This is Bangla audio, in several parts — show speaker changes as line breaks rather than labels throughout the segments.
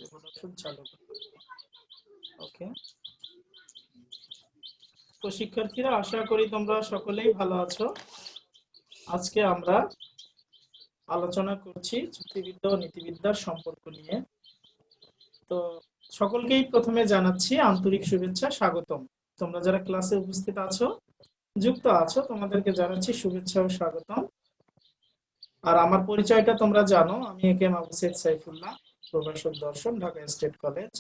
রিপ্রোডাকশন চালু করো। ওকে, তো শিক্ষার্থীরা আশা করি তোমরা সকলেই ভালো আছো। আজকে আমরা আলোচনা করছি যুক্তিবিদ্যা ও নীতিবিদ্যার সম্পর্ক নিয়ে। তো সকলকেই প্রথমে জানাচ্ছি আন্তরিক শুভেচ্ছা, স্বাগতম। তোমরা যারা ক্লাসে উপস্থিত আছো, যুক্ত আছো, তোমাদেরকে জানাচ্ছি শুভেচ্ছা ও স্বাগতম। আর আমার পরিচয়টা তোমরা জানো, আমি একে এম আবু সৈয়দ সাইফুল্লাহ, প্রভাষক দর্শন, ঢাকা স্টেট কলেজ।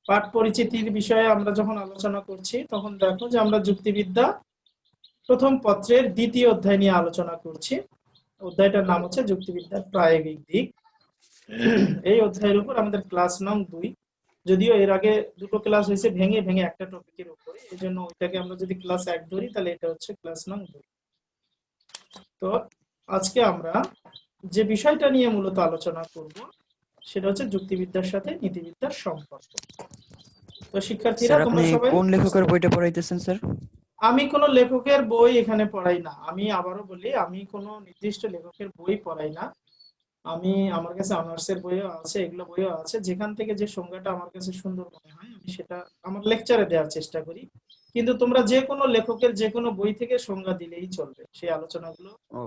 পাঠ পরিচিতির বিষয়ে আমরা যখন আলোচনা করছি তখন দেখো যে আমরা যুক্তিবিদ্যা প্রথম পত্রের দ্বিতীয় অধ্যায় নিয়ে আলোচনা করছি। অধ্যায়টার নাম হচ্ছে যুক্তিবিদ্যার প্রায়োগিক দিক। এই অধ্যায়ের উপর আমাদের ক্লাস নং 2। যদিও এর আগে দুটো ক্লাস হয়েছে ভেঙে ভেঙে একটা টপিকের উপরে, এই জন্য ওইটাকে আমরা যদি ক্লাস 1 ধরি তাহলে এটা হচ্ছে ক্লাস নং 2। তো আজকে আমরা যে বিষয়টা নিয়ে মূলত আলোচনা করব সেটা হচ্ছে যুক্তিবিদ্যার সাথে নীতিবিদ্যার সম্পর্ক। তো শিক্ষার্থীরা
স্যার,
তোমরা
আপনি
সবাই,
কোন লেখকের বইটা পড়াইতেছেন স্যার?
আমি কোনো লেখকের বই এখানে পড়াই না। আমি আবারও বলি, আমি কোনো নির্দিষ্ট লেখকের বই পড়াই না। আমি, আমার কাছে অনার্সের বইও আছে, এগুলো বইও আছে। যেখান থেকে যে সংজ্ঞাটা আমার কাছে সুন্দর মনে হয় আমি সেটা আমার লেকচারে দেওয়ার চেষ্টা করি। কিন্তু তোমরা যে কোনো লেখকের যে কোনো বই থেকে সংজ্ঞা দিলেই চলবে, সেই আলোচনাগুলো
ও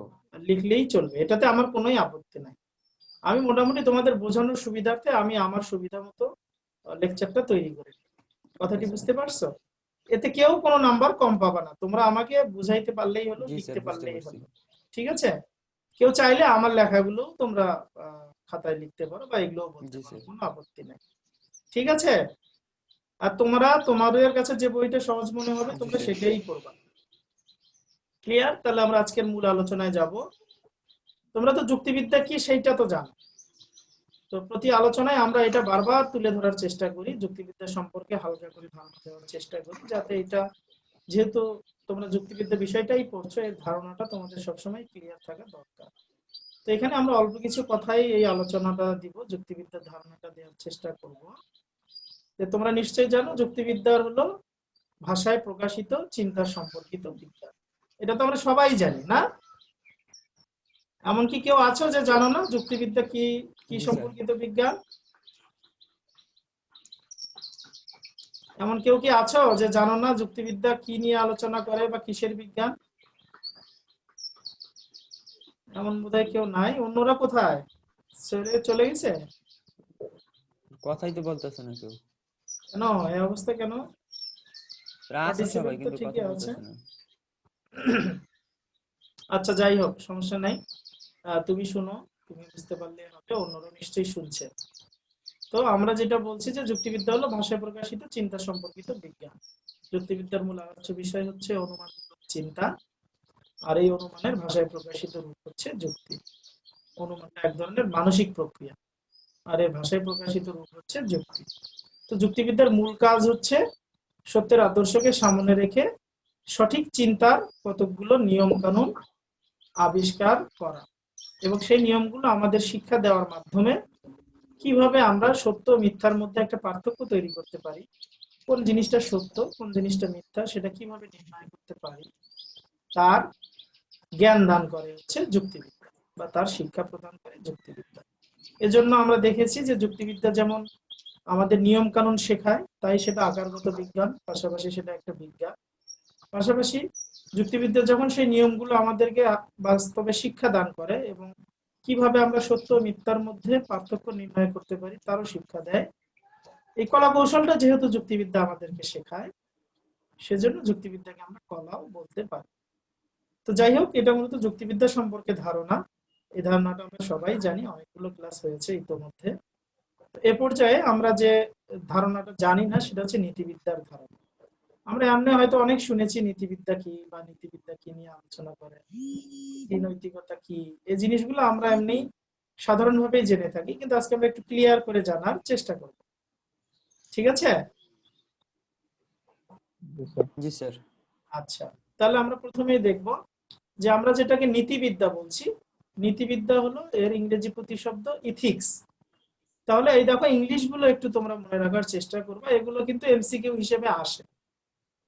লিখলেই চলবে, এটাতে আমার কোনোই আপত্তি নাই। আমি মোটামুটি তোমাদের বোঝানোর সুবিধার্থে আমি আমার সুবিধা মতো লেকচারটা তৈরি করি।
ওকে
কথাটি
স্যার।
বুঝতে পারছো? এতে কেউ কোনো নাম্বার কম পাবে না, তোমরা আমাকে বুঝাইতে পারলেই হলো,
জি স্যার,
লিখতে
বুঝতে
পারলেই
পারছি।
হলো। ঠিক আছে? কেউ চাইলে আমার লেখাগুলো তোমরা খাতায় লিখতে পারো বা এগুলোও বলতে
জি
পারো,
স্যার।
কোনো আপত্তি নেই। ঠিক আছে? আর তোমরা তোমাদের কাছে যে বইটা সহজ মনে হবে
জি
তোমরা
স্যার।
সেটাই করবা। ক্লিয়ার? তাহলে আমরা আজকের মূল আলোচনায় যাব। তোমরা তো যুক্তিবিদ্যা কি সেইটা তো জানো। তো প্রতি আলোচনায় আমরা এটা বারবার তুলে ধরার চেষ্টা করি, যুক্তিবিদ্যা সম্পর্কে হালকা করে ধারণা দেওয়ার চেষ্টা করি, যাতে এটা, যেহেতু তোমরা যুক্তিবিদ্যা বিষয়টাই পড়ছো, এর ধারণাটা তোমাদের সবসময় ক্লিয়ার থাকা দরকার। তো এখানে আমরা অল্প কিছু কথাই এই আলোচনাটা দিব, যুক্তিবিদ্যার ধারণাটা দেওয়ার চেষ্টা করব। যে তোমরা নিশ্চয়ই জানো যুক্তিবিদ্যা হলো ভাষায় প্রকাশিত চিন্তা সম্পর্কিত বিজ্ঞান। এটা তো আমরা সবাই জানি, না? এমনকি কেউ আছো যে জানো না যুক্তিবিদ্যা কি, কি
জি স্যার।
সম্পর্কিত বিজ্ঞান? এমন কেউ কি আছো যে জানো না যুক্তিবিদ্যা কি নিয়ে আলোচনা করে বা কিসের বিজ্ঞান? এমন বোধহয় কেউ নাই। অন্যরা কোথায় ছেড়ে চলে গেছে?
কথাই তো বলতেছে না কেউ।
কেন এই অবস্থা কেন?
প্রায় আছে সবাই,
পার্টিসিপেন্ট তো
কিন্তু কথা
ঠিকই আছে।
বলতেছে না।
আচ্ছা, যাই হোক, সমস্যা নাই। তুমি শুনো, তুমি বুঝতে পারলে হবে, অন্যরা নিশ্চয়ই শুনছে। তো আমরা যেটা বলছি যে যুক্তিবিদ্যা হলো ভাষায় প্রকাশিত চিন্তা সম্পর্কিত বিজ্ঞান। যুক্তিবিদ্যার মূল আলোচ্য বিষয় হচ্ছে অনুমানমূলক চিন্তা, আর এই অনুমানের ভাষায় প্রকাশিত রূপ হচ্ছে যুক্তি। অনুমানটা এক ধরনের মানসিক প্রক্রিয়া, আর এর ভাষায় প্রকাশিত রূপ হচ্ছে যুক্তি। তো যুক্তিবিদ্যার মূল কাজ হচ্ছে সত্যের আদর্শকে সামনে রেখে সঠিক চিন্তার কতকগুলো নিয়ম কানুন আবিষ্কার করা, এবং সেই নিয়মগুলো আমাদের শিক্ষা দেওয়ার মাধ্যমে কিভাবে আমরা সত্য ও মিথ্যার মধ্যে একটা পার্থক্য তৈরি করতে পারি, কোন জিনিসটা সত্য কোন জিনিসটা মিথ্যা সেটা কিভাবে নির্ণয় করতে পারি, তার জ্ঞান দান করে হচ্ছে যুক্তিবিদ্যা, বা তার শিক্ষা প্রদান করে যুক্তিবিদ্যা। এজন্য আমরা দেখেছি যে যুক্তিবিদ্যা যেমন আমাদের নিয়ম কানুন শেখায়, তাই সেটা আকারগত বিজ্ঞান, পাশাপাশি সেটা একটা বিজ্ঞান। পাশাপাশি যুক্তিবিদ্যা যখন সেই নিয়মগুলো আমাদেরকে বাস্তবে শিক্ষা দান করে এবং কিভাবে আমরা সত্য ও মিথ্যার মধ্যে পার্থক্য নির্ণয় করতে পারি তারও শিক্ষা দেয়। এই কলা কৌশলটা যেহেতু যুক্তিবিদ্যা আমাদেরকে শেখায়, সেজন্য যুক্তিবিদ্যাকে আমরা কলাও বলতে পারি। তো যাই হোক, এটা মূলত যুক্তিবিদ্যা সম্পর্কে ধারণা। এই ধারণাটা আমরা সবাই জানি, অনেকগুলো ক্লাস হয়েছে ইতোমধ্যে। এ পর্যায়ে আমরা যে ধারণাটা জানি না সেটা হচ্ছে নীতিবিদ্যার ধারণা। আমরা এমনি হয়তো অনেক শুনেছি নীতিবিদ্যা কি বা নীতিবিদ্যা কি নিয়ে আলোচনা করে, নৈতিকতা কি, এই জিনিসগুলো আমরা এমনি সাধারণভাবেই জেনে থাকি, কিন্তু আজকে আমরা একটু ক্লিয়ার করে জানার চেষ্টা করব। ঠিক আছে?
জি স্যার।
আচ্ছা, তাহলে আমরা প্রথমেই দেখব যে আমরা যেটাকে নীতিবিদ্যা বলছি, নীতিবিদ্যা হলো এর ইংরেজি প্রতিশব্দ ইথিক্স। তাহলে এই দেখো, ইংলিশ গুলো একটু তোমরা মনে রাখার চেষ্টা করবে, এগুলো কিন্তু এমসিকিউ হিসেবে আসে।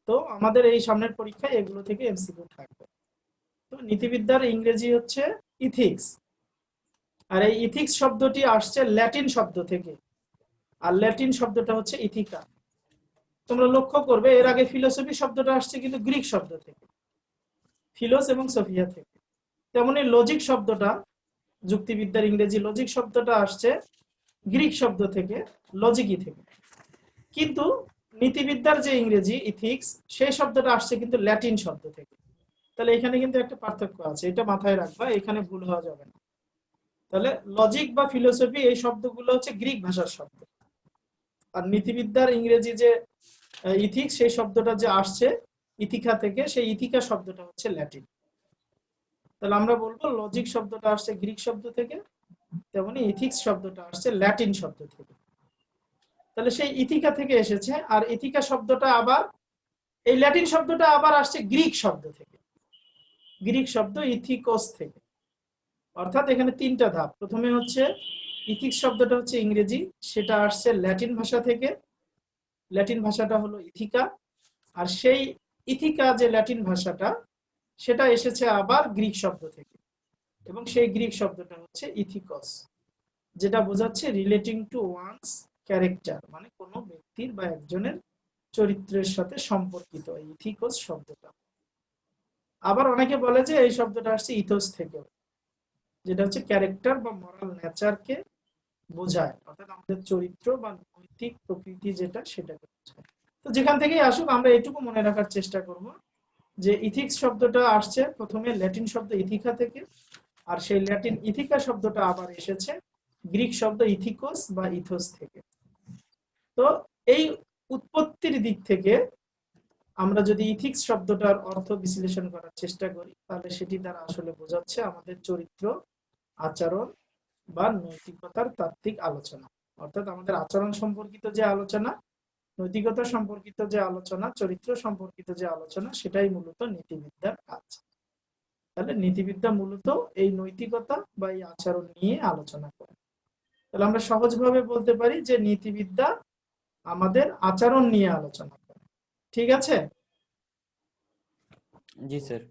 তো আমাদের এই সামনের পরীক্ষায় এগুলো থেকে এমসিকিউ থাকবে। তো নীতিবিদ্যার ইংরেজি হচ্ছে ইথিক্স। আর এই ইথিক্স শব্দটি আসছে ল্যাটিন শব্দ থেকে, আর ল্যাটিন শব্দটা হচ্ছে ইথিকা। তোমরা লক্ষ্য করবে এর আগে ফিলোসফি শব্দটা আসছে কিন্তু গ্রিক শব্দ থেকে, ফিলোস এবং সোফিয়া থেকে। তেমনি লজিক শব্দটা, যুক্তিবিদ্যার ইংরেজি লজিক শব্দটা আসছে গ্রিক শব্দ থেকে, লজিকই থেকে। কিন্তু নীতিবিদ্যার যে ইংরেজি ইথিক্স, সেই শব্দটা আসছে কিন্তু ল্যাটিন শব্দ থেকে। তাহলে এখানে কিন্তু একটা পার্থক্য আছে, এটা মাথায় রাখবা, এখানে ভুল হওয়া যাবে না। তাহলে লজিক বা ফিলোসফি এই শব্দগুলো হচ্ছে গ্রিক ভাষার শব্দ, আর নীতিবিদ্যার ইংরেজি যে ইথিক্স সেই শব্দটা যে আসছে ইথিকা থেকে, সেই ইথিকা শব্দটা হচ্ছে ল্যাটিন। তাহলে আমরা বলবো লজিক শব্দটা আসছে গ্রিক শব্দ থেকে, তেমনি ইথিক্স শব্দটা আসছে ল্যাটিন শব্দ থেকে। তাহলে সেই ইথিকা থেকে এসেছে, আর ইথিকা শব্দটা আবার, এই ল্যাটিন শব্দটা আবার আসছে গ্রিক শব্দ থেকে, গ্রিক শব্দ ইথিকোস থেকে। অর্থাৎ এখানে তিনটা ধাপ। প্রথমে হচ্ছে ইথিক্স শব্দটা হচ্ছে ইংরেজি, সেটা আসছে ল্যাটিন ভাষা থেকে, ল্যাটিন ভাষাটা হলো ইথিকা। আর সেই ইথিকা যে ল্যাটিন ভাষাটা, সেটা এসেছে আবার গ্রিক শব্দ থেকে, এবং সেই গ্রিক শব্দটা হচ্ছে ইথিকস, যেটা বোঝাচ্ছে রিলেটিং টু ওয়ানস ক্যারেক্টার, মানে কোনো ব্যক্তির বা একজনের চরিত্রের সাথে সম্পর্কিত এই ইথিকস শব্দটা। আবার অনেকে বলে যে এই শব্দটা আসছে ইথোস থেকে, যেটা হচ্ছে ক্যারেক্টার বা মরাল নেচারকে বোঝায়, অর্থাৎ আমাদের চরিত্র বা নৈতিক প্রকৃতি যেটা, সেটাকে বোঝায়। তো যেখান থেকেই আসুক আমরা এটুকু মনে রাখার চেষ্টা করব যে ইথিক্স শব্দটা আসছে প্রথমে ল্যাটিন শব্দ ইথিকা থেকে, আর সেই ল্যাটিন ইথিকা শব্দটা আবার এসেছে গ্রিক শব্দ ইথিকোস বা ইথোস থেকে। তো এই উৎপত্তির দিক থেকে আমরা যদি ইথিক্স শব্দটার অর্থ বিশ্লেষণ করার চেষ্টা করি, তাহলে সেটি দ্বারা আসলে বোঝাচ্ছে আমাদের চরিত্র, আচরণ বা নৈতিকতার তাত্ত্বিক আলোচনা। অর্থাৎ আমাদের আচরণ সম্পর্কিত যে আলোচনা, নৈতিকতা সম্পর্কিত যে আলোচনা, চরিত্র সম্পর্কিত যে আলোচনা, সেটাই মূলত নীতিবিদ্যার কাজ। তাহলে নীতিবিদ্যা মূলত এই নৈতিকতা বা এই আচরণ নিয়ে আলোচনা করে। তাহলে আমরা সহজভাবে বলতে পারি যে নীতিবিদ্যা আমাদের আচরণ নিয়ে আলোচনা করে। ঠিক আছে?
জি স্যার।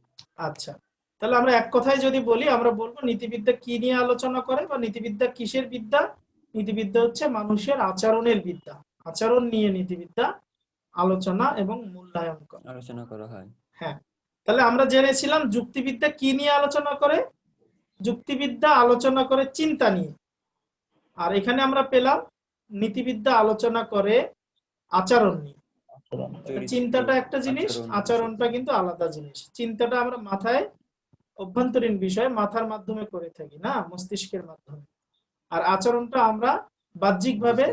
আচ্ছা, তাহলে আমরা এক কথায় যদি বলি, আমরা বলবো নীতিবিদ্যা কি নিয়ে আলোচনা করে, বা নীতিবিদ্যা কিসের বিদ্যা? নীতিবিদ্যা হচ্ছে মানুষের আচরণের বিদ্যা। আচরণ নিয়ে নীতিবিদ্যা আলোচনা এবং মূল্যায়ন করে।
আলোচনা করা হয়।
হ্যাঁ, তাহলে আমরা জেনেছিলাম যুক্তিবিদ্যা কি নিয়ে আলোচনা করে। যুক্তিবিদ্যা আলোচনা করে চিন্তা নিয়ে। আর এখানে আমরা পেলাম নীতিবিদ্যা আলোচনা করে আচরণ নিয়ে। চিন্তাটা একটা জিনিস, আচরণটা কিন্তু আলাদা জিনিস। চিন্তাটা আমরা মাথায়, অভ্যন্তরীণ বিষয়, মাথার মাধ্যমে করে থাকি না, মস্তিষ্কের মাধ্যমে। আর আচরণটা আমরা বাহ্যিকভাবে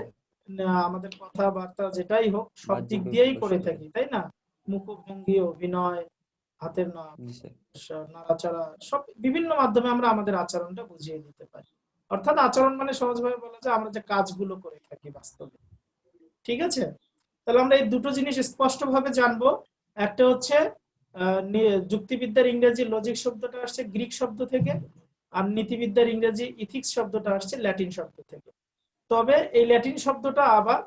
আমাদের কথাবার্তা যেটাই হোক সব দিক দিয়েই করে থাকি, তাই না? মুখভঙ্গি, অভিনয়, হাতের নাড়াচাড়া, সব বিভিন্ন মাধ্যমে আমরা আমাদের আচরণটা বুঝিয়ে দিতে পারি। অর্থাৎ আচরণ মানে সহজভাবে বলা যায় আমরা যে কাজগুলো করে থাকি বাস্তবে। ঠিক আছে? তাহলে আমরা এই দুটো জিনিস স্পষ্টভাবে জানবো। একটা হচ্ছে যুক্তিবিদ্যার ইংরেজি লজিক শব্দটা আসছে গ্রিক শব্দ থেকে, আর নীতিবিদ্যার ইংরেজি ইথিক্স শব্দটা আসছে ল্যাটিন শব্দ থেকে। তবে এই ল্যাটিন শব্দটা আবার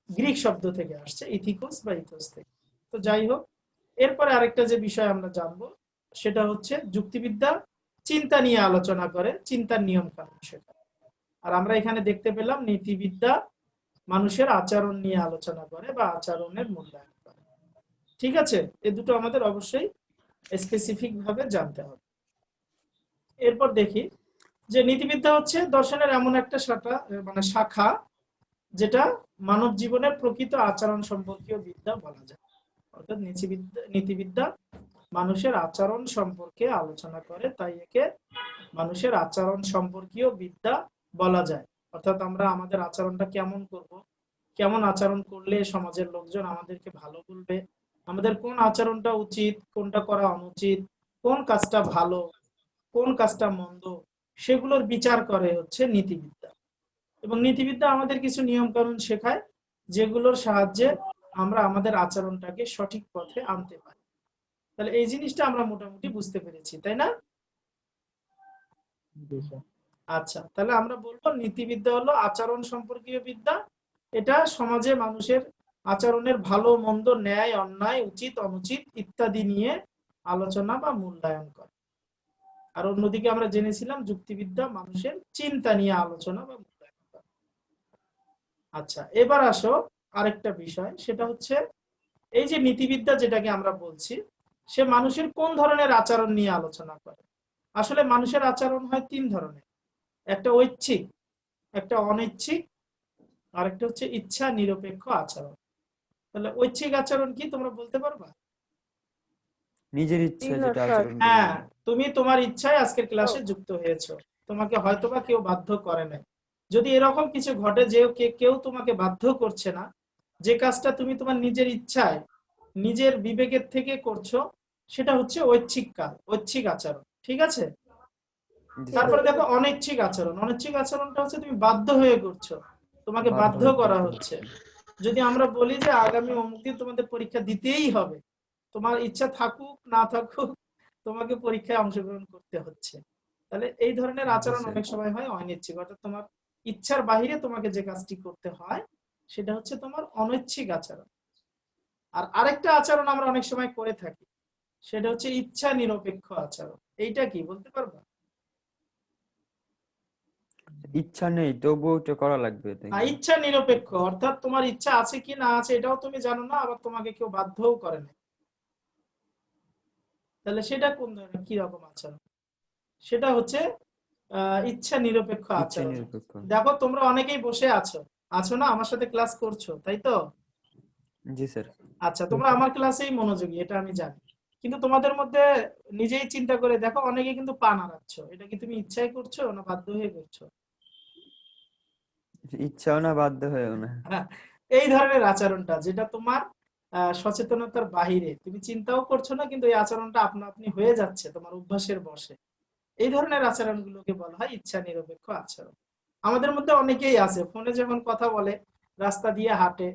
গ্রিক শব্দ থেকে আসছে, ইথিকোস বা ইথোস থেকে। তো যাই হোক, এরপরে আরেকটা যে বিষয় আমরা জানবো সেটা হচ্ছে যুক্তিবিদ্যা চিন্তা নিয়ে আলোচনা করে, চিন্তার নিয়ম কানুন সেটা। আর আমরা এখানে দেখতে পেলাম নীতিবিদ্যা মানুষের আচরণ নিয়ে আলোচনা করে বা আচরণের মূল্যায়ন করে। ঠিক আছে? এই দুটো আমাদের অবশ্যই স্পেসিফিক ভাবে জানতে হবে। এরপর দেখি যে নীতিবিদ্যা হচ্ছে দর্শনের এমন একটা শাখা যেটা মানব জীবনের প্রকৃত আচরণ সম্পর্কীয় বিদ্যা বলা যায়। অর্থাৎ নীতিবিদ্যা মানুষের আচরণ সম্পর্কে আলোচনা করে, তাই একে মানুষের আচরণ সম্পর্কীয় বিদ্যা বলা যায়। অর্থাৎ আমরা আমাদের আচরণটা কেমন করব, কেমন আচরণ করলে সমাজের লোকজন আমাদেরকে ভালো বলবে, আমাদের কোন আচরণটা উচিত, কোনটা করা অনুচিত, কোন কাজটা ভালো, কোন কাজটা মন্দ, সেগুলোর বিচার করে হচ্ছে নীতিবিদ্যা। এবং নীতিবিদ্যা আমাদের কিছু নিয়ম কানুন শেখায়, যেগুলোর সাহায্যে আমরা আমাদের আচরণটাকে সঠিক পথে আনতে পারি। তাহলে এই জিনিসটা আমরা মোটামুটি বুঝতে পেরেছি, তাই না? আচ্ছা, তাহলে আমরা বলবো নীতিবিদ্যা হলো আচরণ সম্পর্কীয় বিদ্যা। এটা সমাজে মানুষের আচরণের ভালো মন্দ, ন্যায় অন্যায়, উচিত অনুচিত ইত্যাদি নিয়ে আলোচনা বা মূল্যায়ন করে। আর অন্যদিকে আমরা জেনেছিলাম যুক্তিবিদ্যা মানুষের চিন্তা নিয়ে আলোচনা বা মূল্যায়ন করা। আচ্ছা, এবার আসো আরেকটা বিষয়, সেটা হচ্ছে এই যে নীতিবিদ্যা যেটাকে আমরা বলছি, সে মানুষের কোন ধরনের আচরণ নিয়ে আলোচনা করে। আসলে মানুষের আচরণ হয় তিন ধরনের, একটা ঐচ্ছিক, একটা অনৈচ্ছিক, আর একটা হচ্ছে ইচ্ছা নিরপেক্ষ আচরণ। তাহলে ঐচ্ছিক আচরণ কি তোমরা বলতে পারবা?
নিজের ইচ্ছা
না
যেটা
স্যার।
আচরণ
হ্যাঁ,
করবে।
তুমি তোমার ইচ্ছায় আজকের ক্লাসে যুক্ত হয়েছো, তোমাকে হয়তোবা কেউ বাধ্য করে নাই। যদি এরকম কিছু ঘটে যে কেউ তোমাকে বাধ্য করছে না, যে কাজটা তুমি তোমার নিজের ইচ্ছায় নিজের বিবেকের থেকে করছো, সেটা হচ্ছে ঐচ্ছিক কাজ, ঐচ্ছিক আচরণ। ঠিক আছে?
জি স্যার।
তারপরে দেখো অনৈচ্ছিক আচরণ। অনৈচ্ছিক আচরণটা হচ্ছে তুমি বাধ্য হয়ে করছো, তোমাকে
বাধ্য
বাধ্য
হয়ে
করা
করতে
হচ্ছে।
হচ্ছে।
যদি আমরা বলি যে আগামী অমুক দিন তোমাদের পরীক্ষা দিতেই হবে, তোমার ইচ্ছা থাকুক না থাকুক তোমাকে পরীক্ষায় অংশগ্রহণ করতে হচ্ছে, তাহলে এই ধরনের
জি
আচরণ
স্যার।
অনেক সময় হয় অনৈচ্ছিক, অর্থাৎ তোমার ইচ্ছার বাহিরে তোমাকে যে কাজটি করতে হয় সেটা হচ্ছে তোমার অনৈচ্ছিক আচরণ। আর আরেকটা আচরণ আমরা অনেক সময় করে থাকি, সেটা হচ্ছে ইচ্ছা নিরপেক্ষ আচরণ। এইটা কি বলতে পারবা?
ইচ্ছা নেই তবুও ওটা করা লাগবে, তাই না?
ইচ্ছা নিরপেক্ষ অর্থাৎ তোমার ইচ্ছা আছে কি না আছে এটাও তুমি জানো না, আবার তোমাকে কেউ বাধ্যও করে না, তাহলে সেটা কোন ধরনের কি রকম আচরণ? সেটা হচ্ছে ইচ্ছা নিরপেক্ষ
ইচ্ছা
আচরণ।
নিরপেক্ষ।
দেখো তোমরা অনেকেই বসে আছো, আছো না, আমার সাথে ক্লাস করছো, তাই তো?
জি স্যার।
আচ্ছা, তোমরা আমার ক্লাসেই মনোযোগী, এটা আমি জানি। কিন্তু তোমাদের মধ্যে নিজেই চিন্তা করে দেখো, অনেকে কিন্তু পা নাড়াচ্ছ, এটা কি তুমি ইচ্ছাই করছো না বাধ্য হয়ে করছো?
ইচ্ছাও না বাধ্য হয়েও না।
হ্যাঁ, এই ধরনের আচরণটা যেটা তোমার সচেতনতার বাহিরে, তুমি চিন্তাও করছো না, কিন্তু এই আচরণটা আপনা আপনি হয়ে যাচ্ছে তোমার অভ্যাসের বশে, এই ধরনের আচরণগুলোকে বলা হয় ইচ্ছা নিরপেক্ষ আচরণ। আমাদের মধ্যে অনেকেই আছে ফোনে যখন কথা বলে, রাস্তা দিয়ে হাঁটে,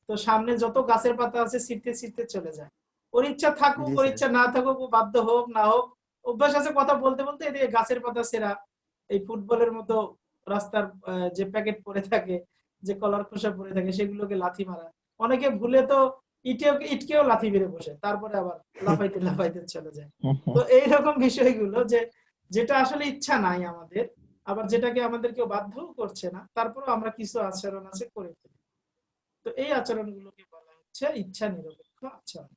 তো সামনে যত গাছের পাতা আছে ছিঁড়তে ছিঁড়তে চলে যায়। ওর ইচ্ছা থাকুক
জি
ওর
স্যার।
ইচ্ছা না থাকুক, ও বাধ্য হোক না হোক, অভ্যাস আছে কথা বলতে বলতে এদিকে গাছের পাতা ছেঁড়া, এই ফুটবলের মতো রাস্তার যে প্যাকেট পড়ে থাকে, যে কলার খোসা পড়ে থাকে সেগুলোকে লাথি মারা। অনেকে ভুলে তো ইটকেও লাথি মেরে বসে, তারপরে আবার লাফাইতে লাফাইতে চলে যায়। তো এইরকম বিষয়গুলো যে যেটা আসলে ইচ্ছা নাই আমাদের, আবার যেটাকে আমাদের কেউ বাধ্যও করছে না, তারপরেও আমরা কিছু আচরণ আছে করে ফেলি। তো এই আচরণগুলোকে বলা হচ্ছে ইচ্ছা নিরপেক্ষ আচরণ।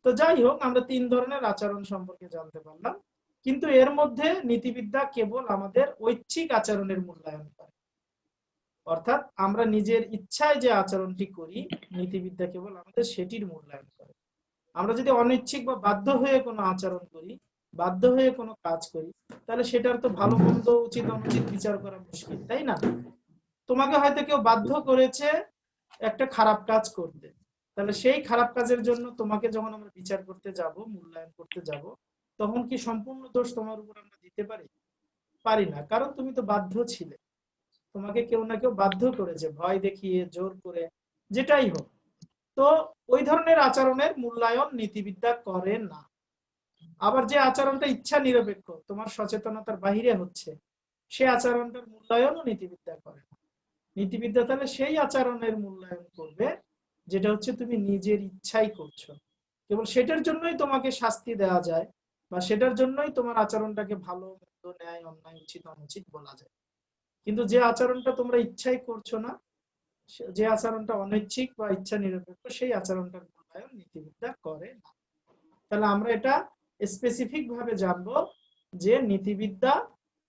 তো যাই হোক, আমরা তিন ধরনের আচরণ সম্পর্কে জানতে পারলাম, কিন্তু এর মধ্যে নীতিবিদ্যা কেবল আমাদের ঐচ্ছিক আচরণের মূল্যায়ন করে, অর্থাৎ আমরা নিজের ইচ্ছায় যে আচরণটি করি, নীতিবিদ্যা কেবল আমাদের সেটির মূল্যায়ন করে। আমরা যদি অনৈচ্ছিক বা বাধ্য হয়ে কোনো আচরণ করি, বাধ্য হয়ে কোনো কাজ করি, তাহলে সেটার তো ভালো মন্দ উচিত অনুচিত বিচার করা মুশকিল, তাই না? তোমাকে হয়তো কেউ বাধ্য করেছে একটা খারাপ কাজ করতে, তাহলে সেই খারাপ কাজের জন্য তোমাকে যখন আমরা বিচার করতে যাব, মূল্যায়ন করতে যাব, তখন কি সম্পূর্ণ দোষ তোমার উপর আমরা দিতে পারি? পারি না, কারণ তুমি তো বাধ্য ছিলে, তোমাকে কেউ না কেউ বাধ্য করেছে, ভয় দেখিয়ে জোর করে, যেটাই হোক। তো ওই ধরনের আচরণের মূল্যায়ন নীতিবিদ্যা করে না। আবার যে আচরণটা ইচ্ছা নিরপেক্ষ, তোমার সচেতনতার বাহিরে হচ্ছে, সে আচরণটার মূল্যায়নও নীতিবিদ্যা করে না। নীতিবিদ্যা তাহলে সেই আচরণের মূল্যায়ন করবে যেটা হচ্ছে তুমি নিজের ইচ্ছাই করছো, কেবল সেটার জন্যই তোমাকে শাস্তি দেওয়া যায়, বা সেটার জন্যই তোমার আচরণটাকে ভালো মন্দ ন্যায় অন্যায় উচিত অনুচিত বলা যায়। কিন্তু যে আচরণটা তোমরা ইচ্ছাই করছো না, যে আচরণটা অনৈচ্ছিক বা ইচ্ছা নিরপেক্ষ, সেই আচরণটার মূল্যায়ন নীতিবিদ্যা করে না। তাহলে আমরা এটা স্পেসিফিক ভাবে জানবো যে নীতিবিদ্যা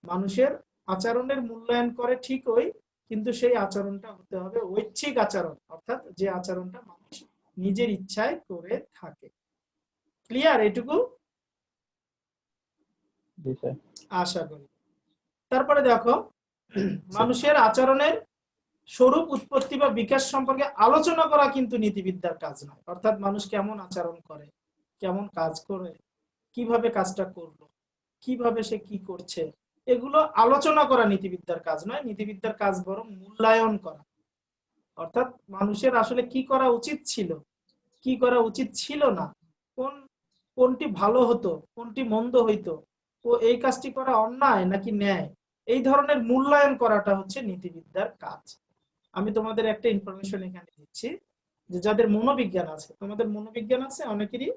মানুষের আচরণের মূল্যায়ন করে ঠিকই, কিন্তু সেই আচরণটা হতে হবে ঐচ্ছিক আচরণ, অর্থাৎ যে আচরণটা মানুষ নিজের ইচ্ছায় করে থাকে। ক্লিয়ার এটুকু? আশা করি। তারপরে দেখো, মানুষের আচরণের স্বরূপ উৎপত্তি বা বিকাশ সম্পর্কে আলোচনা করা কিন্তু নীতিবিদ্যার কাজ নয়, অর্থাৎ মানুষ কেমন আচরণ করে, কেমন কাজ করে, কিভাবে কাজটা করলো, কিভাবে সে কি করছে, এগুলো আলোচনা করা নীতিবিদ্যার কাজ নয়। নীতিবিদ্যার কাজ বরং মূল্যায়ন করা, অর্থাৎ মানুষের আসলে কি করা উচিত ছিল, কি করা উচিত ছিল না, কোন কোনটি ভালো হতো, কোনটি মন্দ হইতো, ও এই কাজটি করা অন্যায় নাকি ন্যায়, এই ধরনের মূল্যায়ন করাটা হচ্ছে নীতিবিদ্যার কাজ। আমি তোমাদের একটা ইনফরমেশন এখানে দিচ্ছি, যে যাদের মনোবিজ্ঞান আছে, তোমাদের মনোবিজ্ঞান আছে অনেকেরই?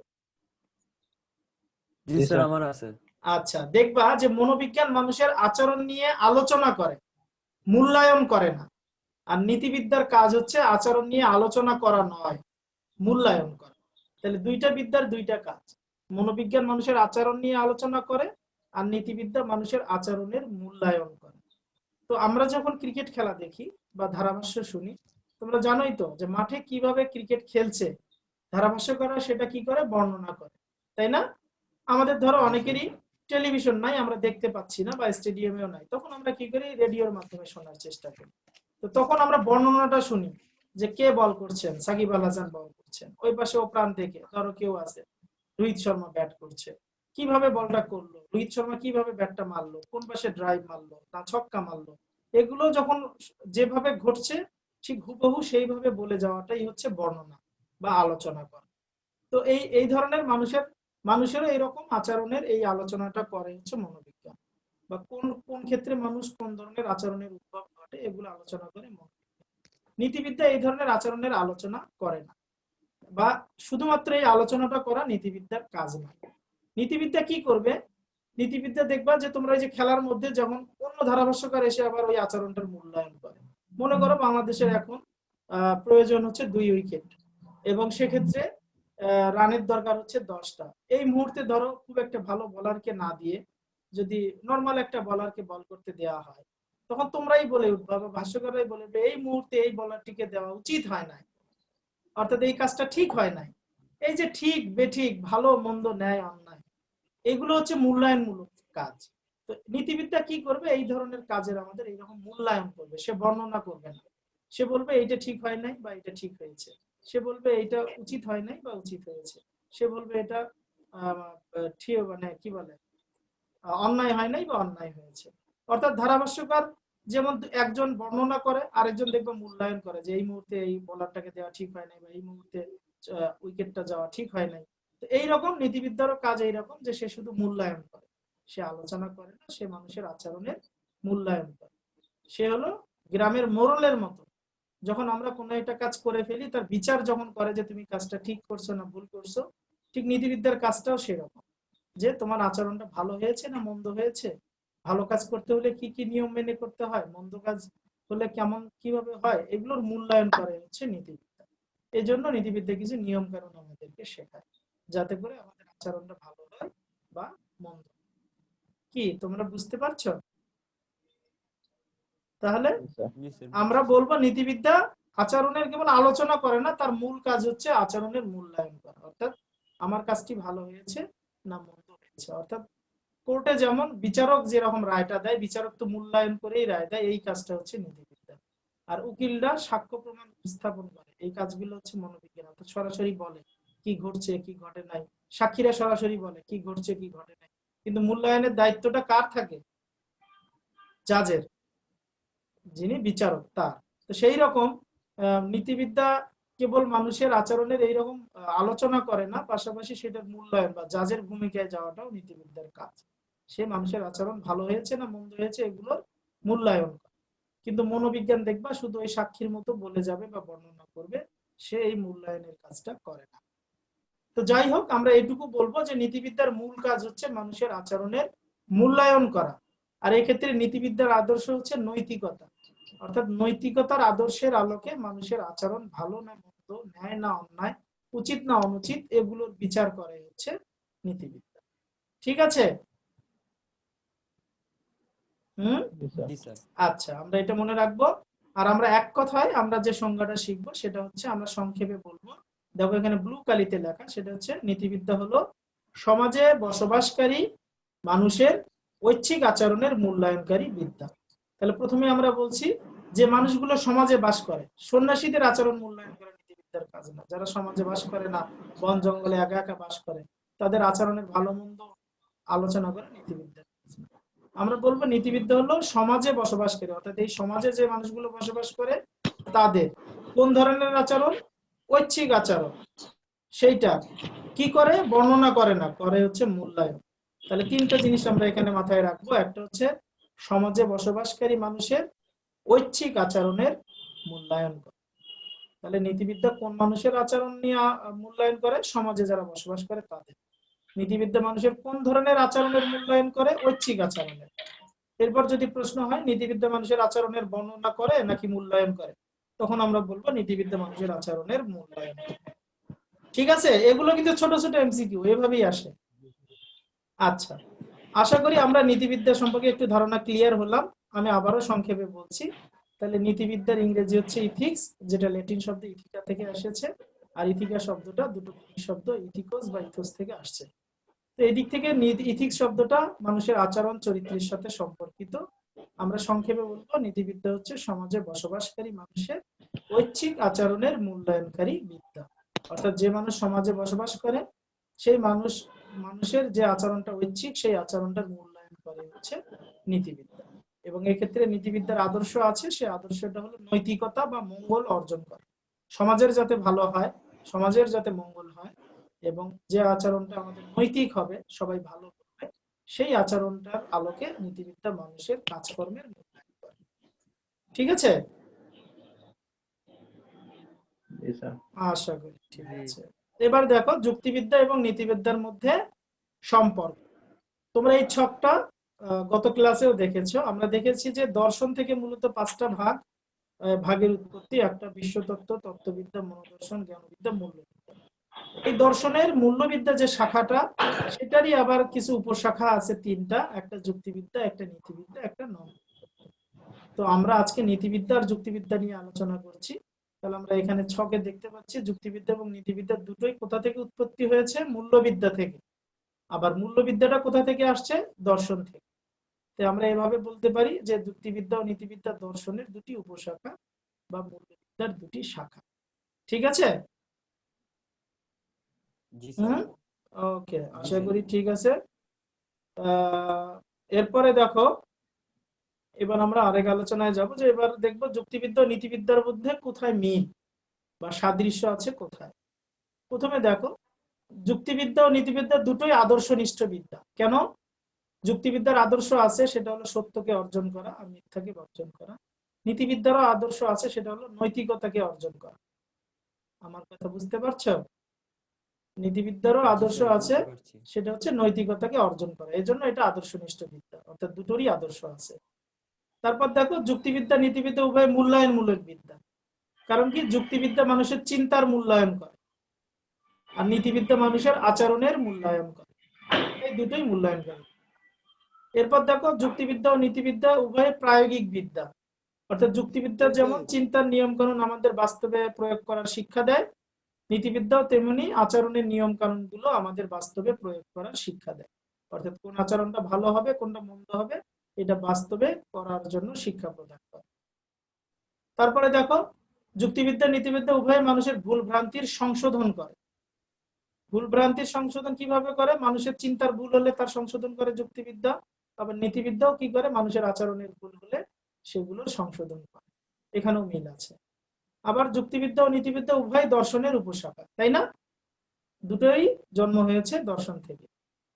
জি স্যার, আমার আছে।
আচ্ছা, দেখবা যে মনোবিজ্ঞান মানুষের আচরণ নিয়ে আলোচনা করে, মূল্যায়ন করে না। আর নীতিবিদ্যার কাজ হচ্ছে আচরণ নিয়ে আলোচনা করা নয়, মূল্যায়ন করা। তাহলে দুইটা বিদ্যার দুইটা কাজ। মনোবিজ্ঞান মানুষের আচরণ নিয়ে আলোচনা করে, আর নীতিবিদ্যা মানুষের আচরণের মূল্যায়ন করে। তো আমরা যখন ক্রিকেট খেলা দেখি বা ধারাভাষ্য শুনি, তোমরা জানোই তো যে মাঠে কিভাবে ক্রিকেট খেলছে ধারাভাষ্যকাররা সেটা কি করে, বর্ণনা করে, তাই না? আমাদের ধরো অনেকেরই টেলিভিশন নাই, আমরা দেখতে পাচ্ছি না, বা স্টেডিয়ামেও নাই, তখন আমরা কি করি, রেডিওর মাধ্যমে শোনার চেষ্টা করি। তো তখন আমরা বর্ণনাটা শুনি যে কে বল করছেন, সাকিব আল হাসান বল করছেন, ওই পাশে ও প্রান্তে ধরো কেউ আছে, রোহিত শর্মা ব্যাট করছে, কিভাবে বলটা করলো, রোহিত শর্মা কিভাবে ব্যাটটা মারলো, কোন পাশে ড্রাইভ মারলো না ছক্কা মারলো, এগুলো যখন যেভাবে ঘটছে ঠিক হুবহু সেইভাবে বলে যাওয়াটাই হচ্ছে বর্ণনা বা আলোচনা করা। তো এই এই ধরনের মানুষেরও এরকম আচরণের এই আলোচনাটা করে হচ্ছে মনোবিজ্ঞান, বা কোন কোন ক্ষেত্রে মানুষ কোন ধরনের আচরণের উদ্ভব ঘটে এগুলো আলোচনা করে মনোবিজ্ঞান। নীতিবিদ্যা এই ধরনের আচরণের আলোচনা করে না, বা শুধুমাত্র এই আলোচনাটা করা নীতিবিদ্যার কাজ নয়। নীতিবিদ্যা কি করবে, নীতিবিদ্যা দেখবা যে তোমরা এই যে খেলার মধ্যে যখন অন্য ধারাভাষ্যকার এসে আবার ওই আচরণটার মূল্যায়ন করে। মনে করো বাংলাদেশের এখন প্রয়োজন হচ্ছে 2 উইকেট, এবং সেক্ষেত্রে রানের দরকার হচ্ছে 10টা। এই মুহূর্তে ধরো খুব একটা ভালো বোলারকে না দিয়ে যদি নর্মাল একটা বোলারকে বল করতে দেওয়া হয়, তখন তোমরাই বলে উঠবা বা ভাষ্যকাররাই বলবে এই মুহূর্তে এই বোলারটিকে দেওয়া উচিত হয় না, অর্থাৎ এই কাজটা ঠিক হয় নাই। এই যে ঠিক বেঠিক, ভালো মন্দ, ন্যায় অন্যায়, এগুলো হচ্ছে মূল্যায়নমূলক কাজ। তো নীতিবিদ্যা কি করবে, এই ধরনের কাজের আমাদের এইরকম মূল্যায়ন করবে, সে বর্ণনা করবে না। সে বলবে এইটা ঠিক হয় নাই বা এটা ঠিক হয়েছে, সে বলবে এটা উচিত হয় নাই বা উচিত হয়েছে, সে বলবে এটা ঠিক মানে কি বলে অন্যায় হয় নাই বা অন্যায় হয়েছে। অর্থাৎ ধারাভাষ্যকার যেমন একজন বর্ণনা করে, আরেকজন দেখবে মূল্যায়ন করে যে এই মুহূর্তে এই বোলারটাকে দেওয়া ঠিক হয় নাই, বা এই মুহূর্তে উইকেটটা যাওয়া ঠিক হয় নাই। তো এইরকম নীতিবিদ্যারও কাজ এইরকম যে সে শুধু মূল্যায়ন করে, সে আলোচনা করে না, সে মানুষের আচরণের মূল্যায়ন করে। সে হলো গ্রামের মোড়লের মতো, যখন আমরা কোনো একটা কাজ করে ফেলি তার বিচার যখন করে যে তুমি কাজটা ঠিক করছো না ভুল করছো, ঠিক নীতিবিদ্যার কাজটাও সেরকম, যে তোমার আচরণটা ভালো হয়েছে না মন্দ হয়েছে, ভালো কাজ করতে হলে কি কি নিয়ম মেনে করতে হয়, মন্দ কাজ হলে কেমন কিভাবে হয়, এগুলোর মূল্যায়ন করে হচ্ছে নীতিবিদ্যা। এই জন্য নীতিবিদ্যা কিছু নিয়ম কানুন আমাদেরকে শেখায়, যাতে করে আমাদের আচরণটা ভালো হয় বা মন্দ। কি তোমরা বুঝতে পারছো? তাহলে
জি স্যার,
আমরা
বুঝতেছি।
বলবো নীতিবিদ্যা আচরণের কেবল আলোচনা করে না, তার মূল কাজ হচ্ছে আচরণের মূল্যায়ন করা, অর্থাৎ আমার কাজটি ভালো হয়েছে না মন্দ হয়েছে। অর্থাৎ কোর্টে যেমন বিচারক যেরকম রায়টা দেয়, বিচারক তো মূল্যায়ন করেই রায় দেয়, এই কাজটা হচ্ছে নীতিবিদ্যা। আর উকিলরা সাক্ষ্য প্রমাণ উপস্থাপন করে, এই কাজগুলো হচ্ছে মনোবিজ্ঞান, অর্থাৎ সরাসরি বলে কি ঘটছে কি ঘটে নাই। সাক্ষীরা সরাসরি বলে কি ঘটছে কি ঘটে নাই, কিন্তু মূল্যায়নের দায়িত্বটা কার থাকে, জাজের, যিনি বিচারক তার। তো সেই রকম নীতিবিদ্যা কেবল মানুষের আচরণের এইরকম আলোচনা করে না, পাশাপাশি সেটার মূল্যায়ন বা জাজের ভূমিকায় যাওয়াটাও নীতিবিদ্যার কাজ। সে মানুষের আচরণ ভালো হয়েছে না মন্দ হয়েছে এগুলোর মূল্যায়ন করে। কিন্তু মনোবিজ্ঞান দেখবা শুধু ওই সাক্ষীর মতো বলে যাবে বা বর্ণনা করবে, সে এই মূল্যায়নের কাজটা করে না। তো যাই হোক, আমরা এটুকু বলবো যে নীতিবিদ্যার মূল কাজ হচ্ছে মানুষের আচরণের মূল্যায়ন করা। আর এক্ষেত্রে নীতিবিদ্যার আদর্শ হচ্ছে নৈতিকতা, অর্থাৎ নৈতিকতার আদর্শের আলোকে মানুষের আচরণ ভালো না মন্দ, ন্যায় না অন্যায়, উচিত না অনুচিত, এগুলোর বিচার করে হচ্ছে নীতিবিদ্যা। ঠিক আছে? হুম।
জি স্যার।
আচ্ছা, আমরা এটা মনে রাখবো। আর আমরা এক কথায় আমরা যে সংজ্ঞাটা শিখবো সেটা হচ্ছে, আমরা সংক্ষেপে বলবো। দেখো এখানে ব্লু কালিতে লেখা, সেটা হচ্ছে নীতিবিদ্যা হলো সমাজে বসবাসকারী মানুষের ঐচ্ছিক আচরণের মূল্যায়নকারী বিদ্যা। তাহলে প্রথমে আমরা বলছি যে মানুষগুলো সমাজে বাস করে, সন্ন্যাসীদের আচরণ মূল্যায়ন করে নীতিবিদ্যার কাজ না। যারা সমাজে বাস করে না, বন জঙ্গলে একা একা বাস করে, তাদের আচরণের ভালো মন্দ আলোচনা করে নীতিবিদ্যার কাজ না। আমরা বলবো নীতিবিদ্যা হলো সমাজে বসবাসকারী, অর্থাৎ এই সমাজে যে মানুষগুলো বসবাস করে তাদের কোন ধরনের আচরণ, ঐচ্ছিক আচরণ, সেইটা কি করে বর্ণনা করে না, করে হচ্ছে মূল্যায়ন। তাহলে তিনটা জিনিস আমরা এখানে মাথায় রাখবো। একটা হচ্ছে সমাজে বসবাসকারী মানুষের ঐচ্ছিক আচরণের মূল্যায়ন করে। তাহলে নীতিবিদ্যা কোন মানুষের আচরণ নিয়ে মূল্যায়ন করে, সমাজে যারা বসবাস করে তাদের। নীতিবিদ্যা মানুষের কোন ধরনের আচরণের মূল্যায়ন করে? ঐচ্ছিক আচরণের। এরপর যদি প্রশ্ন হয় নীতিবিদ্যা মানুষের আচরণের বর্ণনা করে নাকি মূল্যায়ন করে, তখন আমরা বলবো নীতিবিদ্যা মানুষের আচরণের মূল্যায়ন করে। ঠিক আছে, এগুলো কিন্তু ছোট ছোট এমসিকিউ, এভাবেই আসে। আচ্ছা, আশা করি আমরা নীতিবিদ্যা সম্পর্কে একটু ধারণা ক্লিয়ার হলাম। আমি আবারও সংক্ষেপে বলছি। তাহলে নীতিবিদ্যার ইংরেজি হচ্ছে ইথিক্স, যেটা ল্যাটিন শব্দ ইথিকা থেকে এসেছে। আর ইথিকা শব্দটা দুটো গ্রিক শব্দ ইথিকোস বা ইথোস থেকে আসছে। তো এই দিক থেকে ইথিক্স শব্দটা মানুষের আচরণ চরিত্রের সাথে সম্পর্কিত। আমরা সংক্ষেপে বলবো নীতিবিদ্যা হচ্ছে সমাজে বসবাসকারী মানুষের ঐচ্ছিক আচরণের মূল্যায়নকারী বিদ্যা। অর্থাৎ যে মানুষ সমাজে বসবাস করে সেই মানুষের যে আচরণটা ঐচ্ছিক সেই আচরণটার মূল্যায়ন করে হচ্ছে নীতিবিদ্যা। এবং এক্ষেত্রে নীতিবিদ্যার আদর্শ আছে, সেই আদর্শটা হলো নৈতিকতা বা মঙ্গল অর্জন করা। সমাজের যাতে ভালো হয়, সমাজের যাতে মঙ্গল হয়, এবং যে আচরণটা আমাদের নৈতিক হবে, সবাই ভালো করবে, সেই আচরণটার আলোকে নীতিবিদ্যা মানুষের কাজকর্মের মূল্যায়ন করে। ঠিক আছে, আশা করি ঠিক আছে। এবার দেখো যুক্তিবিদ্যা এবং নীতিবিদ্যার মধ্যে সম্পর্ক। তোমরা এই ছকটা গত ক্লাসেও দেখেছো। আমরা দেখেছি যে দর্শন থেকে মূলত 5টা ভাগের উৎপত্তি: একটা বিশ্বতত্ত্ব, তত্ত্ববিদ্যা, মনোদর্শন, জ্ঞানবিদ্যা, মূল্যবিদ্যা। এই দর্শনের মূল্যবিদ্যা যে শাখাটা, সেটারই আবার কিছু উপশাখা আছে 3টা: একটা যুক্তিবিদ্যা, একটা নীতিবিদ্যা, একটা নন। তো আমরা আজকে নীতিবিদ্যা আর যুক্তিবিদ্যা নিয়ে আলোচনা করছি। তাহলে আমরা এখানে ছকে দেখতে পাচ্ছি যুক্তিবিদ্যা এবং নীতিবিদ্যা দুটোই কোথা থেকে উৎপত্তি হয়েছে? মূল্যবিদ্যা থেকে। আবার মূল্যবিদ্যাটা কোথা থেকে আসছে? দর্শন থেকে। তাই আমরা এভাবে বলতে পারি যে যুক্তিবিদ্যা ও নীতিবিদ্যা দর্শনের দুটি উপশাখা বা মূল্যবিদ্যার দুটি শাখা। ঠিক আছে? ওকে, আশা করি ঠিক আছে। এরপরে দেখো, এবার আমরা আরেক আলোচনায় যাব, যে এবার দেখবো যুক্তিবিদ্যা ও নীতিবিদ্যার মধ্যে কোথায় মিল বা সাদৃশ্য আছে কোথায়। প্রথমে দেখো, যুক্তিবিদ্যা ও নীতিবিদ্যা দুটোই আদর্শনিষ্ঠ বিদ্যা। কেন? যুক্তিবিদ্যার আদর্শ আছে, সেটা হলো সত্যকে অর্জন করা আর মিথ্যাকে বর্জন করা। নীতিবিদ্যারও আদর্শ আছে, সেটা হলো নৈতিকতাকে অর্জন করা। আমার কথা বুঝতে পারছো? নীতিবিদ্যারও আদর্শ আছে, সেটা হচ্ছে নৈতিকতাকে অর্জন করা। এই জন্য এটা আদর্শনিষ্ঠ বিদ্যা, অর্থাৎ দুটোরই আদর্শ আছে। তারপর দেখো, যুক্তিবিদ্যা নীতিবিদ্যা উভয় মূল্যায়নমূলক বিদ্যা। কারণ কি? যুক্তিবিদ্যা মানুষের চিন্তার মূল্যায়ন করে আর নীতিবিদ্যা মানুষের আচরণের মূল্যায়ন করে। এই দুটোই মূল্যায়ন করে। এরপর দেখো, যুক্তিবিদ্যা ও নীতিবিদ্যা উভয় প্রায়োগিক বিদ্যা। অর্থাৎ যুক্তিবিদ্যা যেমন চিন্তার নিয়ম কানুন আমাদের বাস্তবে প্রয়োগ করার শিক্ষা দেয়, নীতিবিদ্যাও তেমনি আচরণের নিয়ম কানুন গুলো আমাদের বাস্তবে প্রয়োগ করার শিক্ষা দেয়। অর্থাৎ কোন আচরণটা ভালো হবে, কোনটা মন্দ হবে, এটা বাস্তবে করার জন্য শিক্ষা প্রদান করে। তারপরে দেখো, যুক্তিবিদ্যা নীতিবিদ্যা উভয় মানুষের ভুল ভ্রান্তির সংশোধন করে। ভুল ভ্রান্তির সংশোধন কিভাবে করে? মানুষের চিন্তার ভুল হলে তার সংশোধন করে যুক্তিবিদ্যা। আবার নীতিবিদ্যাও কি করে? মানুষের আচরণের ভুল হলে সেগুলোর সংশোধন করে। এখানেও মিল আছে। আবার যুক্তিবিদ্যা ও নীতিবিদ্যা উভয় দর্শনের উপশাখা, তাই না? দুটোই জন্ম হয়েছে দর্শন থেকে,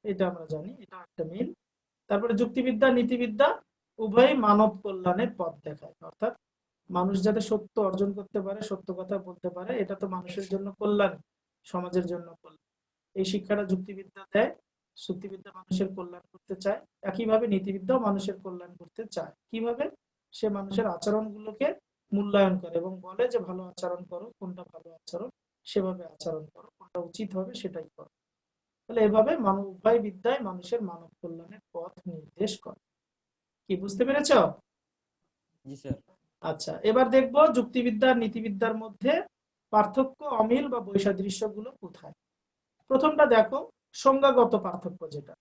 এটা আমরা জানি, এটা একটা মিল। তারপরে যুক্তিবিদ্যা নীতিবিদ্যা উভয়ই মানব কল্যাণের পথ দেখায়। অর্থাৎ মানুষ যাতে সত্য অর্জন করতে পারে, সত্য কথা বলতে পারে, এটা তো মানুষের জন্য কল্যাণ, সমাজের জন্য কল্যাণ। এই শিক্ষাটা যুক্তিবিদ্যা দেয়। যুক্তিবিদ্যা মানুষের কল্যাণ করতে চায়। একইভাবে নীতিবিদ্যাও মানুষের কল্যাণ করতে চায়। কিভাবে? সে মানুষের আচরণগুলোকে মূল্যায়ন করে এবং বলে যে ভালো আচরণ করো, কোনটা ভালো আচরণ, সেভাবে আচরণ করো, কোনটা উচিত হবে সেটাই করো। তাহলে এভাবে উভয় বিদ্যায় মানুষের মানব কল্যাণের পথ নির্দেশ করে। কি বুঝতে পেরেছ? আচ্ছা, এবার দেখবো যুক্তিবিদ্যা আর নীতিবিদ্যার মধ্যে পার্থক্য, অমিল বা বৈসাদৃশ্য গুলো কোথায়। প্রথমটা দেখো, সংজ্ঞাগত পার্থক্য, যেটা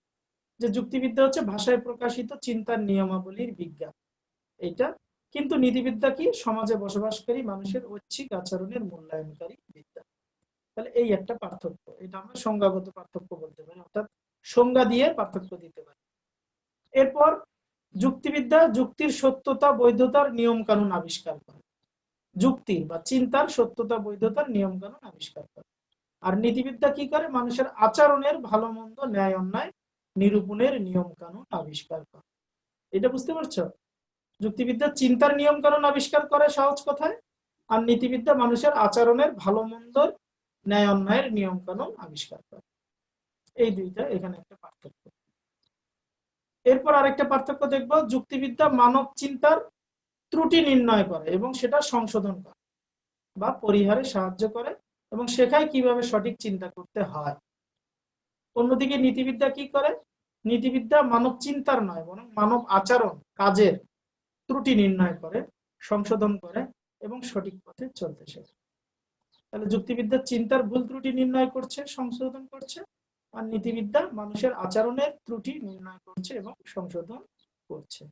যে যুক্তিবিদ্যা হচ্ছে ভাষায় প্রকাশিত চিন্তার নিয়মাবলীর বিজ্ঞান, এইটা। কিন্তু নীতিবিদ্যা কি? সমাজে বসবাসকারী মানুষের ঐচ্ছিক আচরণের মূল্যায়নকারী বিদ্যা। তাহলে এই একটা পার্থক্য, এটা আমরা সংজ্ঞাগত পার্থক্য বলতে পারি, অর্থাৎ সংজ্ঞা দিয়ে পার্থক্য দিতে পারি। এরপর যুক্তিবিদ্যা যুক্তির সত্যতা বৈধতার নিয়ম কানুন আবিষ্কার করে। যুক্তির বা চিন্তার সত্যতা বৈধতার নিয়ম কানুন আবিষ্কার করে। আর নীতিবিদ্যা কি করে? মানুষের আচরণের ভালো মন্দ, ন্যায় অন্যায় নিরূপণের নিয়ম কানুন আবিষ্কার করে। এটা বুঝতে পারছো? যুক্তিবিদ্যা চিন্তার নিয়ম কানুন আবিষ্কার করে সহজ কথায়, আর নীতিবিদ্যা মানুষের আচরণের ভালো মন্দ, ন্যায় অন্যায়ের নিয়ম কানুন আবিষ্কার করে। এই দুইটা এখানে একটা পার্থক্য। এরপর আরেকটা পার্থক্য দেখব, যুক্তিবিদ্যা মানব চিন্তার ত্রুটি নির্ণয় করে এবং সেটা সংশোধন করে বা পরিহারে সাহায্য করে এবং শেখায় কিভাবে সঠিক চিন্তা করতে হয়। অন্যদিকে নীতিবিদ্যা কি করে? নীতিবিদ্যা মানব চিন্তার নয় বরং মানব আচরণ কাজের ত্রুটি নির্ণয় করে, সংশোধন করে এবং সঠিক পথে চলতে শেখায়। তাহলে যুক্তিবিদ্যা চিন্তার ভুল ত্রুটি নির্ণয় করছে, সংশোধন করছে, আর নীতিবিদ্যা মানুষের আচরণের ত্রুটি নির্ণয় করছে এবং সংশোধন করছে।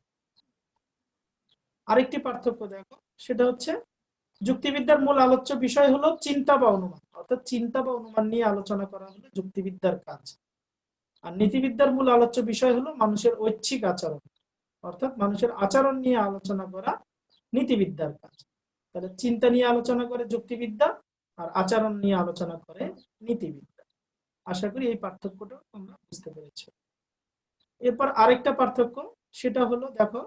আরেকটি পার্থক্য দেখো, সেটা হচ্ছে যুক্তিবিদ্যার মূল আলোচ্য বিষয় হলো চিন্তা বা অনুমান, অর্থাৎ চিন্তা বা অনুমান নিয়ে আলোচনা করা হলো যুক্তিবিদ্যার কাজ। আর নীতিবিদ্যার মূল আলোচ্য বিষয় হলো মানুষের ঐচ্ছিক আচরণ, অর্থাৎ মানুষের আচরণ নিয়ে আলোচনা করা নীতিবিদ্যার কাজ। তাহলে চিন্তা নিয়ে আলোচনা করে যুক্তিবিদ্যা, আর আচরণ নিয়ে আলোচনা করে নীতিবিদ্যা। আশা করি এই পার্থক্যটা তোমরা বুঝতে পেরেছো। এরপর আরেকটা পার্থক্য, সেটা হলো দেখো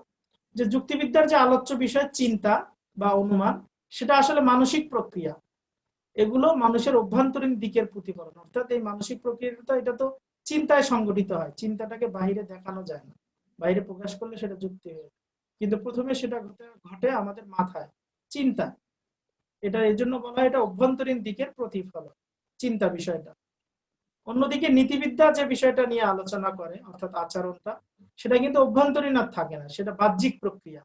যে যুক্তিবিদ্যার যে আলোচ্য বিষয় চিন্তা বা অনুমান, সেটা আসলে মানসিক প্রক্রিয়া। এগুলো মানুষের অভ্যন্তরীণ দিকের প্রতিফলন, অর্থাৎ এই মানসিক প্রক্রিয়াটা এটা তো চিন্তায় সংগঠিত হয়, চিন্তাটাকে বাইরে দেখানো যায় না, বাইরে প্রকাশ করলে সেটা যুক্তি হয়ে যায়। কিন্তু প্রথমে সেটা ঘটে আমাদের মাথায়, চিন্তা। এটা এই জন্য বলা হয় এটা অভ্যন্তরীণ দিকের প্রতিফলন, চিন্তা বিষয়টা। অন্যদিকে নীতিবিদ্যা যে বিষয়টা নিয়ে আলোচনা করে অর্থাৎ আচরণটা, সেটা কিন্তু অভ্যন্তরীণ আর থাকে না, সেটা বাহ্যিক প্রক্রিয়া,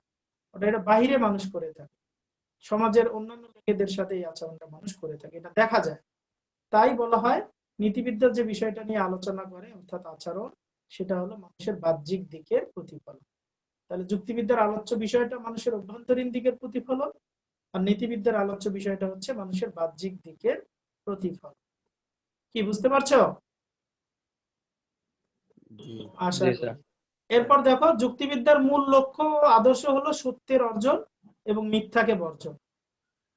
ওটা এটা বাহিরে মানুষ করে থাকে, সমাজের অন্যান্য লোকেদের সাথে এই আচরণটা মানুষ করে থাকে, এটা দেখা যায়। তাই বলা হয় নীতিবিদ্যার যে বিষয়টা নিয়ে আলোচনা করে অর্থাৎ আচরণ, সেটা হলো মানুষের বাহ্যিক দিকের প্রতিফলন। তাহলে যুক্তিবিদ্যার আলোচ্য বিষয়টা মানুষের অভ্যন্তরীণ দিকের প্রতিফলন, আর নীতিবিদ্যার আলোচ্য বিষয়টা হচ্ছে মানুষের বাহ্যিক দিকের প্রতিফলন। কি বুঝতে পারছো?
জি
আশা
জি
করি।
স্যার।
এরপর দেখো, যুক্তিবিদ্যার মূল লক্ষ্য ও আদর্শ হলো সত্যের অর্জন এবং মিথ্যাকে বর্জন।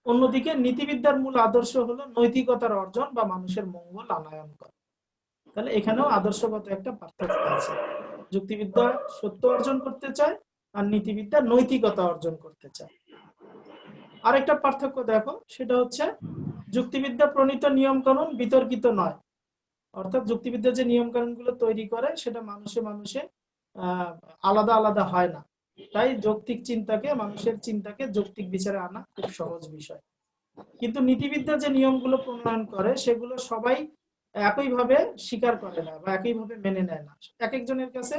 অন্যদিকে নীতিবিদ্যার মূল আদর্শ হলো নৈতিকতার অর্জন বা মানুষের মঙ্গল আনয়ন করা। তাহলে এখানেও আদর্শগত একটা পার্থক্য আছে, যুক্তিবিদ্যা সত্য অর্জন করতে চায় আর নীতিবিদ্যা নৈতিকতা অর্জন করতে চায়। আরেকটা পার্থক্য দেখো, সেটা হচ্ছে যুক্তিবিদ্যা প্রণীত নিয়ম কানুন বিতর্কিত নয়, অর্থাৎ যুক্তিবিদ্যা যে নিয়ম কানুন গুলো তৈরি করে সেটা মানুষে মানুষে আলাদা আলাদা হয় না। তাই যৌক্তিক চিন্তাকে, মানুষের চিন্তাকে যৌক্তিক বিচারে আনা খুব সহজ বিষয়। কিন্তু নীতিবিদ্যা যে নিয়মগুলো প্রণয়ন করে সেগুলো সবাই একইভাবে স্বীকার করে না বা একইভাবে মেনে নেয় না। এক একজনের কাছে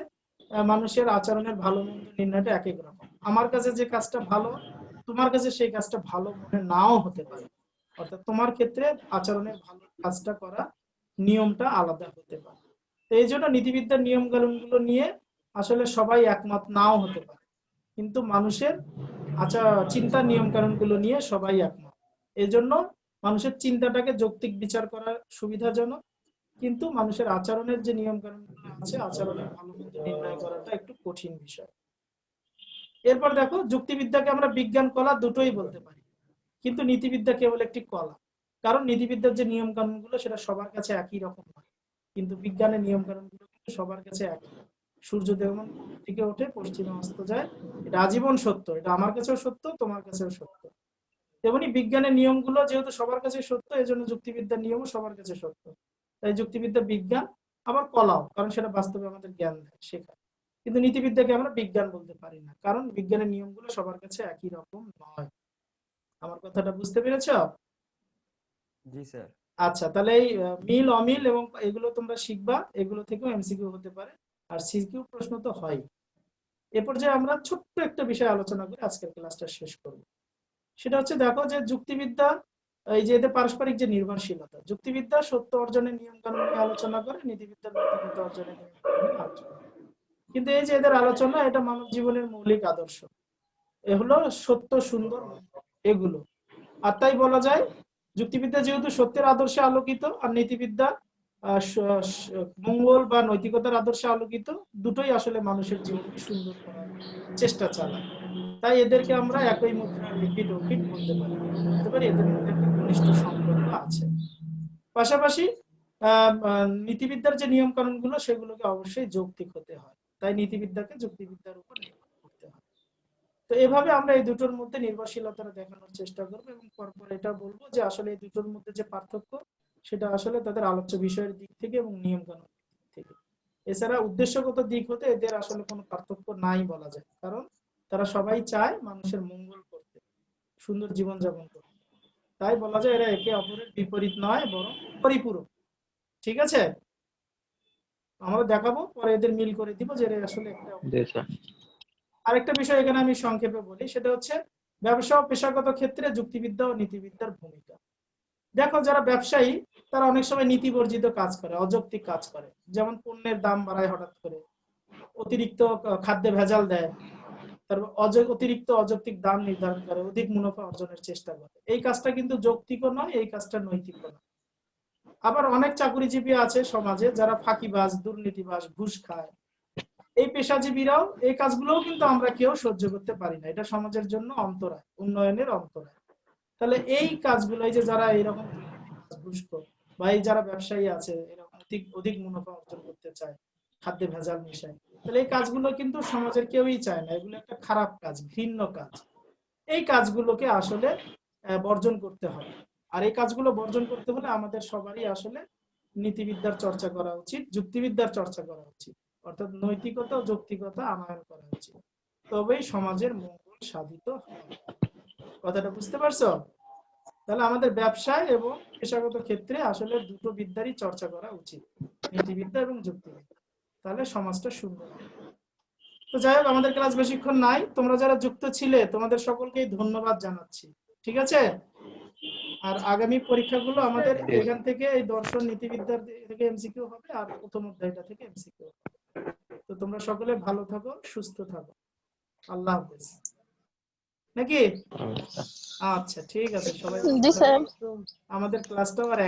মানুষের আচরণের ভালো মন্দ নির্ণয়টা এক এক রকম। আমার কাছে যে কাজটা ভালো, তোমার কাছে সেই কাজটা ভালো মনে নাও হতে পারে, অর্থাৎ তোমার ক্ষেত্রে আচরণের ভালো কাজটা করা নিয়মটা আলাদা হতে পারে। তো এই জন্য নীতিবিদ্যার নিয়ম কানুনগুলো নিয়ে আসলে সবাই একমত নাও হতে পারে, কিন্তু মানুষের আচ্ছা চিন্তার নিয়ম কানুনগুলো নিয়ে সবাই একমত। এই জন্য মানুষের চিন্তাটাকে যৌক্তিক বিচার করা সুবিধাজনক, কিন্তু মানুষের আচরণের যে নিয়ম কানুনগুলো আছে, আচরণের ভালো মন্দ নির্ণয় করাটা একটু কঠিন বিষয়। এরপর দেখো, যুক্তিবিদ্যাকে আমরা বিজ্ঞান কলা দুটোই বলতে পারি, কিন্তু নীতিবিদ্যা কেবল একটি কলা। কারণ নীতিবিদ্যার যে নিয়ম কানুনগুলো সেটা সবার কাছে একই রকম হয়, কিন্তু বিজ্ঞানের নিয়ম কানুনগুলো কিন্তু সবার কাছে একই। সূর্য যেমন পূর্ব দিকে ওঠে পশ্চিমে অস্ত যায়, এটা আজীবন সত্য, এটা আমার কাছেও সত্য, তোমার কাছেও সত্য। তেমনি বিজ্ঞানের নিয়মগুলো যেহেতু সবার কাছে সত্য, এই জন্য যুক্তিবিদ্যার নিয়মও সবার কাছে সত্য। তাই যুক্তিবিদ্যা বিজ্ঞান, আবার কলাও, কারণ সেটা বাস্তবে আমাদের জ্ঞান দেয়, শেখায়। কিন্তু নীতিবিদ্যাকে আমরা বিজ্ঞান বলতে পারি না, কারণ বিজ্ঞানের নিয়মগুলো সবার কাছে একই রকম নয়। আমার কথাটা বুঝতে পেরেছো?
জি স্যার।
আচ্ছা, তাহলে এই মিল অমিল এবং এগুলো তোমরা শিখবা, এগুলো থেকেও এমসিকিউ হতে পারে, আর সিকিউ প্রশ্ন তো হয়। এরপর যে আমরা ছোট্ট একটা বিষয় আলোচনা করে আজকের ক্লাসটা শেষ করব, সেটা হচ্ছে দেখো যে যুক্তিবিদ্যা, এই যে এদের পারস্পরিক যে নির্ভরশীলতা, যুক্তিবিদ্যা সত্য অর্জনের নিয়ম কানুন নিয়ে আলোচনা করে, নীতিবিদ্যা নৈতিকতা অর্জনের নিয়ম কানুন নিয়ে আলোচনা করে। কিন্তু এই যে এদের আলোচনা, এটা মানব জীবনের মৌলিক আদর্শ, এ হলো সত্য, সুন্দর, এগুলো। আর তাই বলা যায় যুক্তিবিদ্যা যেহেতু সত্যের আদর্শে আলোকিত আর নীতিবিদ্যা মঙ্গল বা নৈতিকতার আদর্শে আলোকিত, দুটোই আসলে মানুষের জীবনকে সুন্দর করার চেষ্টা চালায়। তাই এদেরকে আমরা একই মুদ্রার এপিঠ ওপিঠ বলতে পারি, বলতে পারি এদের মধ্যে একটা ঘনিষ্ঠ সম্পর্ক আছে। পাশাপাশি নীতিবিদ্যার যে নিয়ম কানুন গুলো সেগুলোকে অবশ্যই যৌক্তিক হতে হয়, তাই নীতিবিদ্যাকে যুক্তিবিদ্যার উপর নির্ভর করতে হয়। তো এভাবে আমরা এই দুটোর মধ্যে নির্ভরশীলতা দেখানোর চেষ্টা করবো, এবং পরপর এটা বলবো যে আসলে এই দুটোর মধ্যে যে পার্থক্য, সেটা আসলে তাদের আলোচ্য বিষয়ের দিক থেকে এবং নিয়ম কানুন থেকে। এছাড়া উদ্দেশ্যগত দিক হতে এদের আসলে কোনো পার্থক্য নাই বলা যায়, কারণ তারা সবাই চায় মানুষের মঙ্গল করতে, সুন্দর জীবনযাপন করতে। তাই বলা যায় এরা একে অপরের বিপরীত নয়, বরং পরিপূরক। ঠিক আছে, আমরা দেখাবো পরে, এদের মিল করে দিব যে এরা আসলে একটা।
জি স্যার।
আরেকটা বিষয় এখানে আমি সংক্ষেপে বলি, সেটা হচ্ছে ব্যবসা ও পেশাগত ক্ষেত্রে যুক্তিবিদ্যা ও নীতিবিদ্যার ভূমিকা। দেখো, যারা ব্যবসায়ী তারা অনেক সময় নীতি বর্জিত কাজ করে, অযৌক্তিক কাজ করে, যেমন পণ্যের দাম বাড়ায় হঠাৎ করে, অতিরিক্ত খাদ্যে ভেজাল দেয়, তারপর অতিরিক্ত অযৌক্তিক দাম নির্ধারণ করে, অধিক মুনাফা অর্জনের চেষ্টা করে। এই কাজটা কিন্তু যৌক্তিকও নয়, এই কাজটা নৈতিকও নয়। আবার অনেক চাকরিজীবী আছে সমাজে যারা ফাঁকিবাজ, দুর্নীতিবাজ, ঘুষ খায়। এই পেশাজীবীরাও, এই কাজগুলোও কিন্তু আমরা কেউ সহ্য করতে পারি না, এটা সমাজের জন্য অন্তরায়, উন্নয়নের অন্তরায়। তাহলে এই কাজগুলো, এই যে যারা এইরকম ঘুষখোর বা এই যারা ব্যবসায়ী আছে এরকম অধিক মুনাফা অর্জন করতে চায়, খাদ্যে ভেজাল মিশায়, তাহলে এই কাজগুলো কিন্তু সমাজের কেউই চায় না, এগুলো একটা খারাপ কাজ, ঘৃণ্য কাজ। এই কাজগুলোকে আসলে বর্জন করতে হবে। আর এই কাজগুলো বর্জন করতে হলে আমাদের সবারই আসলে নীতিবিদ্যার চর্চা করা উচিত, যুক্তিবিদ্যার চর্চা করা উচিত, অর্থাৎ নৈতিকতা ও যৌক্তিকতা আনয়ন করা উচিত। তবেই সমাজের মঙ্গল সাধিত হবে। কথাটা বুঝতে পারছো? তাহলে আমাদের ব্যবসায় এবং পেশাগত ক্ষেত্রে আসলে দুটো বিদ্যারই চর্চা করা উচিত, নীতিবিদ্যা এবং যুক্তিবিদ্যা, তাহলে সমাজটা সুন্দর হবে। তো যাই হোক, আমাদের ক্লাস বেশিক্ষণ নাই, তোমরা যারা যুক্ত ছিলে তোমাদের সকলকেই ধন্যবাদ জানাচ্ছি। ঠিক আছে, আর আগামী পরীক্ষাগুলো আমাদের এখান থেকে এই দর্শন নীতিবিদ্যার থেকে এমসিকিউ হবে, আর প্রথম অধ্যায়টা থেকে এমসিকিউ হবে। তো তোমরা সকলে ভালো থাকো, সুস্থ থাকো। আল্লাহ হাফেজ। নাকি? আচ্ছা, ঠিক আছে, সবাই ভালো
জি স্যার।
থাকো। আমাদের ক্লাসটাও আর